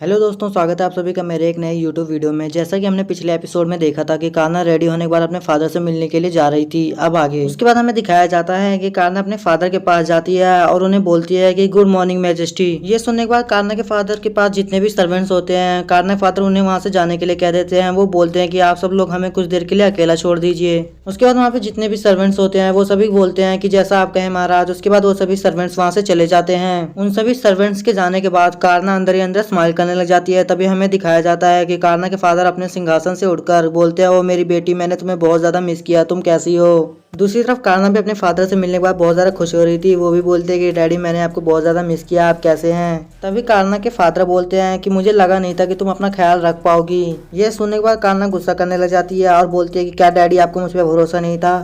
Hello दोस्तों, स्वागत है आप सभी का मेरे एक नए यूट्यूब वीडियो में। जैसा कि हमने पिछले एपिसोड में देखा था कि कान्हा रेडी होने के बाद अपने फादर से मिलने के लिए जा रही थी। अब आगे उसके बाद हमें दिखाया जाता है कि कान्हा अपने फादर के पास जाती है और उन्हें बोलती है कि गुड मॉर्निंग मैजेस्टी। ये सुनने के बाद कान्हा के फादर के पास जितने भी सर्वेंट्स होते हैं, कान्हा फादर उन्हें वहाँ से जाने के लिए कह देते हैं। वो बोलते हैं कि आप सब लोग हमें कुछ देर के लिए अकेला छोड़ दीजिए। उसके बाद वहाँ पे जितने भी सर्वेंट्स होते हैं वो सभी बोलते हैं कि जैसा आप कहें महाराज। उसके बाद वो सभी सर्वेंट्स वहाँ से चले जाते हैं। उन सभी सर्वेंट्स के जाने के बाद कान्हा अंदर ही अंदर स्माइल करने लग जाती है। तभी हमें दिखाया जाता है कि कान्हा के फादर अपने सिंहासन से उठकर बोलते हैं, ओ मेरी बेटी, मैंने तुम्हें बहुत ज्यादा मिस किया, तुम कैसी हो। दूसरी तरफ कान्हा भी अपने फादर से मिलने के बाद बहुत ज्यादा खुश हो रही थी। वो भी बोलते हैं कि डैडी, मैंने आपको बहुत ज्यादा मिस किया, आप कैसे हैं। तभी कान्हा के फादर बोलते हैं कि मुझे लगा नहीं था कि तुम अपना ख्याल रख पाओगी। ये सुनने के बाद कान्हा गुस्सा करने लग जाती है और बोलती है कि क्या डैडी, आपको मुझ पर भरोसा नहीं था।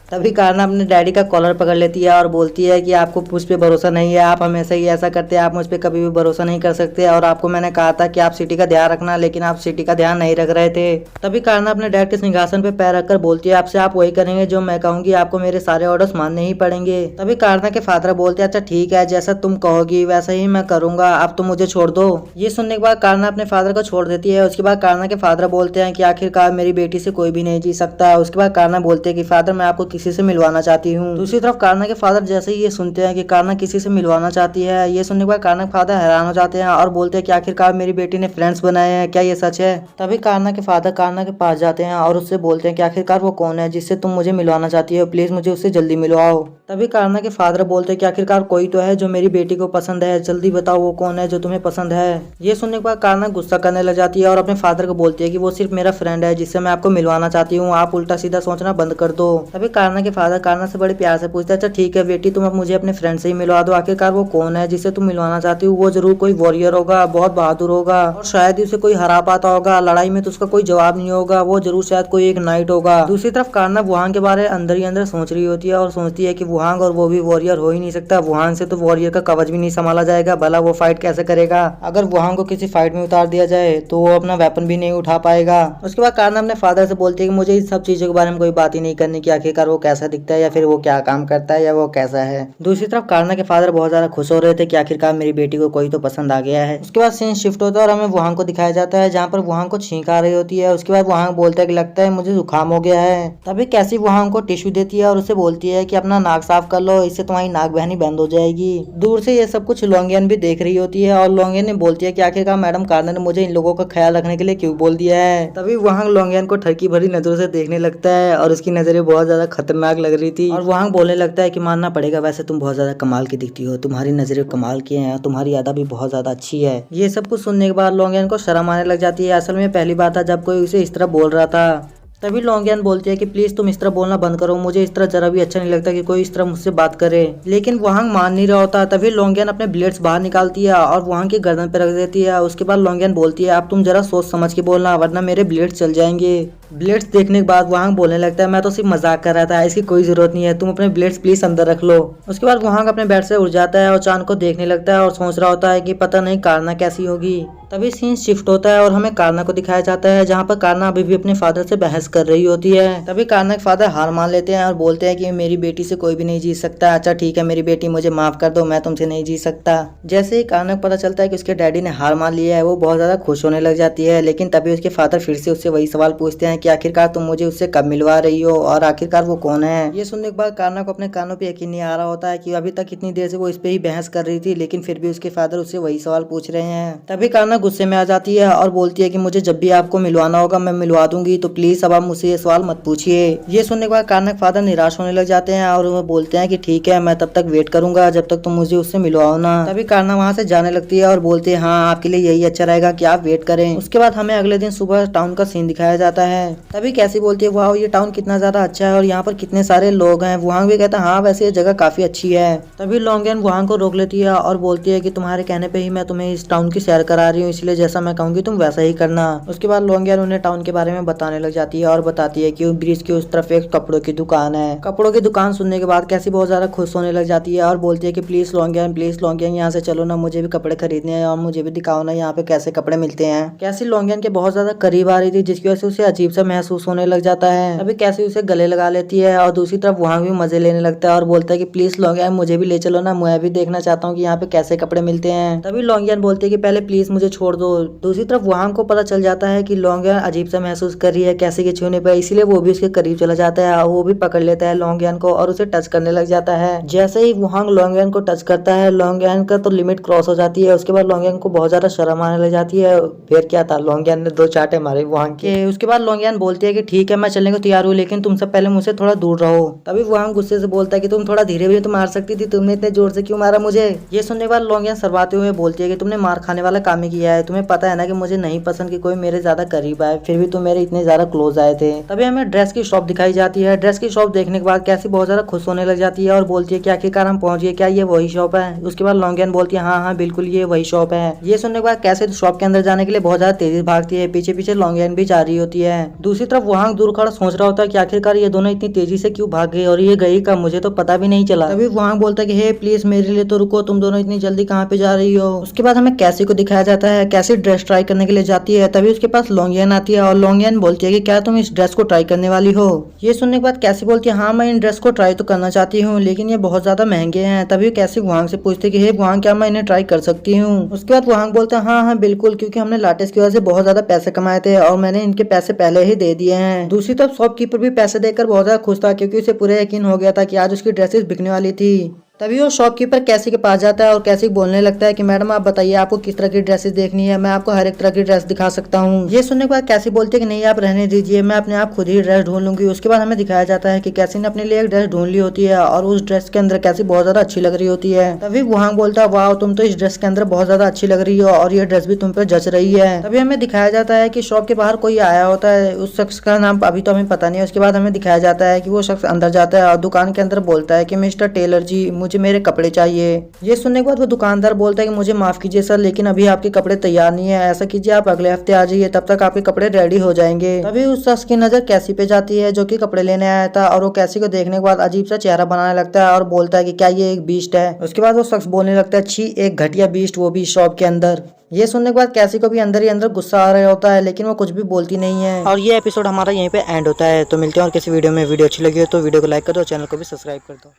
तभी कान्हा अपने डैडी का कॉलर पकड़ लेती है और बोलती है कि आपको मुझ पे भरोसा नहीं है, आप हमेशा ही ऐसा करते हैं, आप मुझ पे कभी भी भरोसा नहीं कर सकते। और आपको मैंने कहा था कि आप सिटी का ध्यान रखना, लेकिन आप सिटी का ध्यान नहीं रख रहे थे। तभी कान्हा अपने डैड के सिंहासन पे पैर रखकर बोलती है, आपसे आप वही करेंगे जो मैं कहूंगी, आपको मेरे सारे ऑर्डर्स मानने ही पड़ेंगे। तभी कान्हा के फादर बोलते हैं, अच्छा ठीक है, जैसा तुम कहोगी वैसा ही मैं करूंगा, अब तुम मुझे छोड़ दो। ये सुनने के बाद कान्हा अपने फादर को छोड़ देती है। उसके बाद कान्हा के फादर बोलते हैं कि आखिरकार मेरी बेटी से कोई भी नहीं जी सकता। उसके बाद कान्हा बोलते हैं कि फादर, मैं आपको किसी से मिलवाना चाहती हूँ। दूसरी तरफ कान्हा के फादर जैसे ही ये सुनते हैं कि कान्हा किसी से मिलवाना चाहती है, ये सुनने के बाद कान्हा के फादर हैरान हो जाते हैं और बोलते हैं कि आखिरकार मेरी बेटी ने फ्रेंड्स बनाए हैं, क्या ये सच है। तभी कान्हा के फादर कान्हा के पास जाते हैं और उससे बोलते हैं कि आखिरकार वो कौन है जिससे तुम मुझे मिलवाना चाहती हो, प्लीज मुझे उससे जल्दी मिलवाओ। तभी कान्हा के फादर बोलते हैं कि आखिरकार कोई तो है जो मेरी बेटी को पसंद है, जल्दी बताओ वो कौन है जो तुम्हें पसंद है। ये सुनने के बाद कान्हा गुस्सा करने लग जाती है और अपने फादर को बोलती है कि वो सिर्फ मेरा फ्रेंड है जिससे मैं आपको मिलवाना चाहती हूँ, आप उल्टा सीधा सोचना बंद कर दो। तभी कान्हा के फादर कान्हा से बड़े प्यार से पूछते हैं, अच्छा ठीक है बेटी, तुम अब मुझे अपने फ्रेंड से ही मिलवा दो, आखिरकार वो कौन है जिससे तुम मिलवाना चाहती हो। वो जरूर कोई वॉरियर होगा, बहुत बहादुर होगा और शायद ही उसे कोई हरा पाता होगा, लड़ाई में तो उसका कोई जवाब नहीं होगा, वो जरूर शायद कोई एक नाइट होगा। दूसरी तरफ कान्हा वुहांग के बारे अंदर ही अंदर सोच रही होती है और सोचती है कि वुहांग और वो भी वॉरियर हो ही नहीं सकता, वुहांग से तो वॉरियर का कवच भी नहीं संभाला जाएगा, भला वो फाइट कैसे करेगा। अगर वुहांग को किसी फाइट में उतार दिया जाए तो वो अपना वेपन भी नहीं उठा पाएगा। उसके बाद कान्हा अपने फादर से बोलती है कि मुझे इस सब चीजों के बारे में कोई बात ही नहीं करनी कि आखिरकार वो कैसा दिखता है या फिर वो क्या काम करता है या वो कैसा है। दूसरी तरफ कान्हा के फादर बहुत ज्यादा खुश हो रहे थे कि आखिरकार मेरी बेटी को कोई तो पसंद आ गया है। उसके बाद सीन शिफ्ट होता है और हमें वुहांग को दिखाया जाता है जहाँ पर वुहांग को छींक आ रही होती है। उसके बाद वुहांग बोलता है कि लगता है मुझे जुकाम हो गया है। तभी कैसी वुहांग को टिश्यू देती है और उसे बोलती है कि अपना नाक साफ कर लो, इससे तुम्हारी नाक बहनी बंद हो जाएगी। दूर से ये सब कुछ लोंगियन भी देख रही होती है और लोंगियन ने बोलती है कि आखिरकार मैडम कान्हा ने मुझे इन लोगों का ख्याल रखने के लिए क्यों बोल दिया है। तभी वुहांग लोंगियन को ठरकी भरी नजरों से देखने लगता है और उसकी नजरें बहुत ज्यादा खतरनाक लग रही थी और वुहांग बोलने लगता है कि मानना पड़ेगा, वैसे तुम बहुत ज्यादा कमाल की दिखती हो, तुम्हारी नजरें कमाल की हैं, तुम्हारी अदा भी बहुत ज्यादा अच्छी है। ये सब कुछ सुनने के बाद लोंगियन को शर्म आने लग जाती है। असल में पहली बार था जब कोई उसे इस तरह बोल रहा था। तभी लोंगियन बोलती है कि प्लीज तुम इस तरह बोलना बंद करो, मुझे इस तरह जरा भी अच्छा नहीं लगता कि कोई इस तरह मुझसे बात करे। लेकिन वुहांग मान नहीं रहा होता। तभी लोंगियन अपने ब्लेड्स बाहर निकालती है और वुहांग की गर्दन पे रख देती है। उसके बाद लोंगियन बोलती है, अब तुम जरा सोच समझ के बोलना वरना मेरे ब्लेड्स चल जाएंगे। ब्लेड्स देखने के बाद वुहांग बोलने लगता है, मैं तो सिर्फ मजाक कर रहा था, इसकी कोई जरूरत नहीं है, तुम अपने ब्लेड्स प्लीज अंदर रख लो। उसके बाद वुहांग अपने बेड से उठ जाता है और चांद को देखने लगता है और सोच रहा होता है कि पता नहीं कान्हा कैसी होगी। तभी सीन शिफ्ट होता है और हमें कान्हा को दिखाया जाता है जहाँ पर कान्हा अभी भी अपने फादर से बहस कर रही होती है। तभी कान्हा के फादर हार मान लेते हैं और बोलते हैं कि मेरी बेटी से कोई भी नहीं जीत सकता, अच्छा ठीक है मेरी बेटी, मुझे माफ कर दो, मैं तुमसे नहीं जीत सकता। जैसे ही कान्हा को पता चलता है कि उसके डैडी ने हार मान लिया है, वो बहुत ज्यादा खुश होने लग जाती है। लेकिन तभी उसके फादर फिर से उससे वही सवाल पूछते हैं कि आखिरकार तुम मुझे उससे कब मिलवा रही हो और आखिरकार वो कौन है। ये सुनने के बाद कान्हा को अपने कानों पे यकीन नहीं आ रहा होता है कि अभी तक इतनी देर से वो इस पे ही बहस कर रही थी, लेकिन फिर भी उसके फादर उससे वही सवाल पूछ रहे हैं। तभी कान्हा गुस्से में आ जाती है और बोलती है कि मुझे जब भी आपको मिलवाना होगा मैं मिलवा दूंगी, तो प्लीज अब आप मुझसे ये सवाल मत पूछिए। ये सुनने के बाद कान्हा के फादर निराश होने लग जाते हैं और वो बोलते हैं कि ठीक है, मैं तब तक वेट करूंगा जब तक तुम मुझे उससे मिलवाओ ना। तभी कान्हा वहाँ से जाने लगती है और बोलते हैं, हाँ आपके लिए यही अच्छा रहेगा कि आप वेट करें। उसके बाद हमें अगले दिन सुबह टाउन का सीन दिखाया जाता है। तभी कैसी बोलती है, वाह ये टाउन कितना ज्यादा अच्छा है और यहाँ पर कितने सारे लोग हैं। वुहांग भी कहता है, हाँ वैसे ये जगह काफी अच्छी है। तभी लोंगियन वुहांग को रोक लेती है और बोलती है कि तुम्हारे कहने पे ही मैं तुम्हें इस टाउन की सैर करा रही हूँ, इसलिए जैसा मैं कहूंगी तुम वैसा ही करना। उसके बाद लोंगियन उन्हें टाउन के बारे में बताने लग जाती है और बताती है कि ब्रिज के उस तरफ एक कपड़ों की दुकान है। कपड़ों की दुकान सुनने के बाद कैसी बहुत ज्यादा खुश होने लग जाती है और बोलती है कि प्लीज लोंगियन यहाँ से चलो ना, मुझे भी कपड़े खरीदने हैं और मुझे भी दिखाओ ना यहाँ पे कैसे कपड़े मिलते हैं। कैसी लोंगियन के बहुत ज्यादा करीब आ रही थी जिसकी वजह से उसे अजीब सा महसूस होने लग जाता है। अभी कैसी उसे गले लगा लेती है और दूसरी तरफ वहां भी मजे लेने लगता है और बोलता है कि प्लीज लॉन्गियान मुझे भी ले चलो ना, मैं भी देखना चाहता हूँ कि यहाँ पे कैसे कपड़े मिलते हैं। तभी लॉन्गियान बोलती है कि पहले प्लीज मुझे छोड़ दो। दूसरी तरफ वहां को पता चल जाता है कि लॉन्गियान अजीब सा महसूस कर रही है कैसे के छूने पर, इसीलिए वो भी उसके करीब चला जाता है। वो भी पकड़ लेता है लॉन्गियान को और उसे टच करने लग जाता है। जैसे ही वहां लॉन्गियान को टच करता है, लॉन्गियान का तो लिमिट क्रॉस हो जाती है। उसके बाद लॉन्गियान को बहुत ज्यादा शर्म आने लग जाती है। फिर क्या था, लॉन्गियान ने 2 चांटे मारे वहां के। उसके बाद लॉन्गियान बोलती है कि ठीक है मैं चलने को तैयार हूँ, लेकिन तुम सब पहले मुझसे थोड़ा दूर रहो। तभी वहां गुस्से से बोलता है कि तुम थोड़ा धीरे भी तो मार सकती थी, तुमने इतने जोर से क्यों मारा मुझे। ये सुनने के बाद लॉन्गियान शर्माते हुए बोलती है कि तुमने मार खाने वाला काम ही किया है, तुम्हें पता है ना कि मुझे नहीं पसंद कि कोई मेरे ज्यादा करीब आए, फिर भी तुम मेरे इतने ज्यादा क्लोज आए थे। तभी हमें ड्रेस की शॉप दिखाई जाती है। ड्रेस की शॉप देखने के बाद कैसी बहुत ज्यादा खुश होने लग जाती है और बोलती है कि आखिरकार हम पहुंच गए, क्या ये वही शॉप है। उसके बाद लॉन्गियान बोलती है हाँ हाँ बिल्कुल ये वही शॉप है। ये सुनने के बाद कैसे शॉप के अंदर जाने के लिए बहुत ज्यादा तेजी भागती है, पीछे पीछे लॉन्गियान भी जा रही होती है। दूसरी तरफ वहां दूर खड़ा सोच रहा होता है कि आखिरकार ये दोनों इतनी तेजी से क्यों भाग गए और ये गई कब, मुझे तो पता भी नहीं चला। तभी वहां बोलता है कि हे प्लीज मेरे लिए तो रुको, तुम दोनों इतनी जल्दी कहाँ पे जा रही हो। उसके बाद हमें कैसी को दिखाया जाता है। कैसी ड्रेस ट्राई करने के लिए जाती है। तभी उसके पास लॉन्गियान आती है और लॉन्गियान बोलती है कि क्या तुम इस ड्रेस को ट्राई करने वाली हो। ये सुनने के बाद कैसी बोलती है हाँ मैं इन ड्रेस को ट्राई तो करना चाहती हूँ, लेकिन ये बहुत ज्यादा महंगे हैं। तभी कैसी वहां से पूछते कि हे वहां क्या मैं इन्हें ट्राई कर सकती हूँ। उसके बाद वहां बोलते हैं हाँ हाँ बिल्कुल, क्योंकि हमने लाटेक्स की वजह से बहुत ज्यादा पैसे कमाए थे और मैंने इनके पैसे पहले ही दे दिए हैं। दूसरी तरफ शॉपकीपर भी पैसे देकर बहुत ज्यादा खुश था, क्योंकि उसे पूरा यकीन हो गया था कि आज उसकी ड्रेसेस बिकने वाली थी। तभी वो शॉपकीपर कैसी के पास जाता है और कैसी बोलने लगता है कि मैडम आप बताइए आपको किस तरह की ड्रेसेस देखनी है, मैं आपको हर एक तरह की ड्रेस दिखा सकता हूँ। ये सुनने के बाद कैसी बोलती है कि नहीं आप रहने दीजिए, मैं अपने आप खुद ही ड्रेस ढूंढ लूंगी। उसके बाद हमें दिखाया जाता है कि कैसी ने अपने लिए एक ड्रेस ढूंढ ली होती है और उस ड्रेस के अंदर कैसी बहुत ज्यादा अच्छी लग रही होती है। तभी वहां बोलता है वाह तुम तो इस ड्रेस के अंदर बहुत ज्यादा अच्छी लग रही हो और ये ड्रेस भी तुम पे जच रही है। तभी हमें दिखाया जाता है कि शॉप के बाहर कोई आया होता है, उस शख्स का नाम अभी तो हमें पता नहीं है। उसके बाद हमें दिखाया जाता है कि वो शख्स अंदर जाता है और दुकान के अंदर बोलता है कि मिस्टर टेलर जी मुझे मेरे कपड़े चाहिए। ये सुनने के बाद वो दुकानदार बोलता है कि मुझे माफ कीजिए सर, लेकिन अभी आपके कपड़े तैयार नहीं है, ऐसा कीजिए आप अगले हफ्ते आ जाइए, तब तक आपके कपड़े रेडी हो जाएंगे। तभी उस शख्स की नजर कैसी पे जाती है जो कि कपड़े लेने आया था और वो कैसी को देखने के बाद अजीब सा चेहरा बनाने लगता है और बोलता है कि क्या ये एक बीस्ट है। उसके बाद वो शख्स बोलने लगता है छी एक घटिया बीस्ट, वो भी शॉप के अंदर। ये सुनने के बाद कैसी को भी अंदर ही अंदर गुस्सा आ रहा होता है, लेकिन वो कुछ भी बोलती नहीं है। और ये एपिसोड हमारा यहीं पे एंड होता है। तो मिलते हैं और किसी वीडियो में। वीडियो अच्छी लगी हो तो वीडियो को लाइक कर दो, चैनल को भी सब्सक्राइब कर दो।